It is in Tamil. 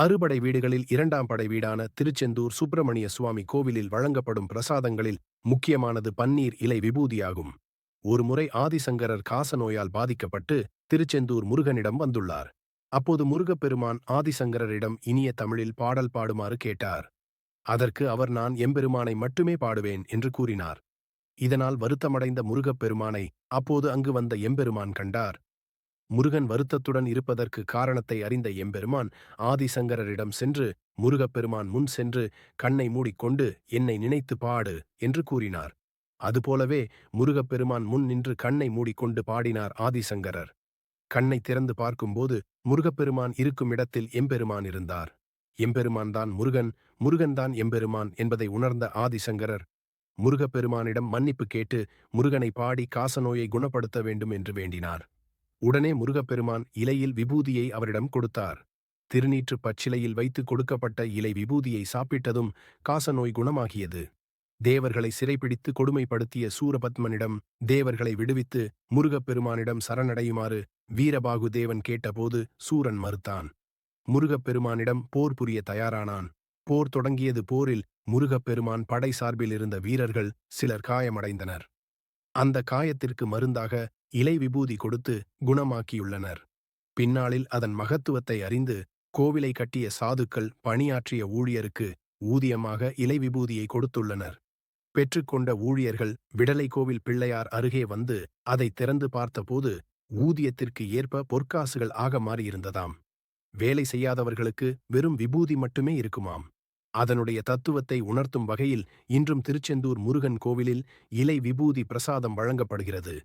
அறுபடை வீடுகளில் இரண்டாம் படை வீடான திருச்செந்தூர் சுப்பிரமணிய சுவாமி கோவிலில் வழங்கப்படும் பிரசாதங்களில் முக்கியமானது பன்னீர் இலை விபூதியாகும். ஒருமுறை ஆதிசங்கரர் காசநோயால் பாதிக்கப்பட்டு திருச்செந்தூர் முருகனிடம் வந்துள்ளார். அப்போது முருகப்பெருமான் ஆதிசங்கரரிடம் இனிய தமிழில் பாடல் பாடுமாறு கேட்டார். அதற்கு அவர் நான் எம்பெருமானை மட்டுமே பாடுவேன் என்று கூறினார். இதனால் வருத்தமடைந்த முருகப்பெருமானை அப்போது அங்கு வந்த எம்பெருமான் கண்டார். முருகன் வருத்தத்துடன் இருப்பதற்கு காரணத்தை அறிந்த எம்பெருமான் ஆதிசங்கரரிடம் சென்று முருகப்பெருமான் முன் சென்று கண்ணை மூடிக்கொண்டு என்னை நினைத்து பாடு என்று கூறினார். அதுபோலவே முருகப்பெருமான் முன் நின்று கண்ணை மூடிக்கொண்டு பாடினார் ஆதிசங்கரர். கண்ணை திறந்து பார்க்கும்போது முருகப்பெருமான் இருக்கும் இடத்தில் எம்பெருமான் இருந்தார். எம்பெருமான் தான் முருகன், முருகன்தான் எம்பெருமான் என்பதை உணர்ந்த ஆதிசங்கரர் முருகப்பெருமானிடம் மன்னிப்பு கேட்டு முருகனை பாடி காசநோயை குணப்படுத்த வேண்டும் என்று வேண்டினார். உடனே முருகப்பெருமான் இலையில் விபூதியை அவரிடம் கொடுத்தார். திருநீற்று பச்சிலையில் வைத்து கொடுக்கப்பட்ட இலை விபூதியை சாப்பிட்டதும் காசநோய் குணமாகியது. தேவர்களை சிறைப்பிடித்து கொடுமைப்படுத்திய சூரபத்மனிடம் தேவர்களை விடுவித்து முருகப்பெருமானிடம் சரணடையுமாறு வீரபாகு தேவன் கேட்டபோது சூரன் மறுத்தான். முருகப்பெருமானிடம் போர் புரிய தயாரானான். போர் தொடங்கியது. போரில் முருகப்பெருமான் படை சார்பில் இருந்த வீரர்கள் சிலர் காயமடைந்தனர். அந்த காயத்திற்கு மருந்தாக இலை விபூதி கொடுத்து குணமாக்கியுள்ளனர். பின்னாளில் அதன் மகத்துவத்தை அறிந்து கோவிலை கட்டிய சாதுக்கள் பணியாற்றிய ஊழியருக்கு ஊதியமாக இலை விபூதியை கொடுத்துள்ளனர். பெற்றுக்கொண்ட ஊழியர்கள் விடலை கோவில் பிள்ளையார் அருகே வந்து அதை திறந்து பார்த்தபோது ஊதியத்திற்கு ஏற்ப பொற்காசுகள் ஆக மாறியிருந்ததாம். வேலை செய்யாதவர்களுக்கு வெறும் விபூதி மட்டுமே இருக்குமாம். அதனுடைய தத்துவத்தை உணர்த்தும் வகையில் இன்றும் திருச்செந்தூர் முருகன் கோவிலில் இலை விபூதி பிரசாதம் வழங்கப்படுகிறது.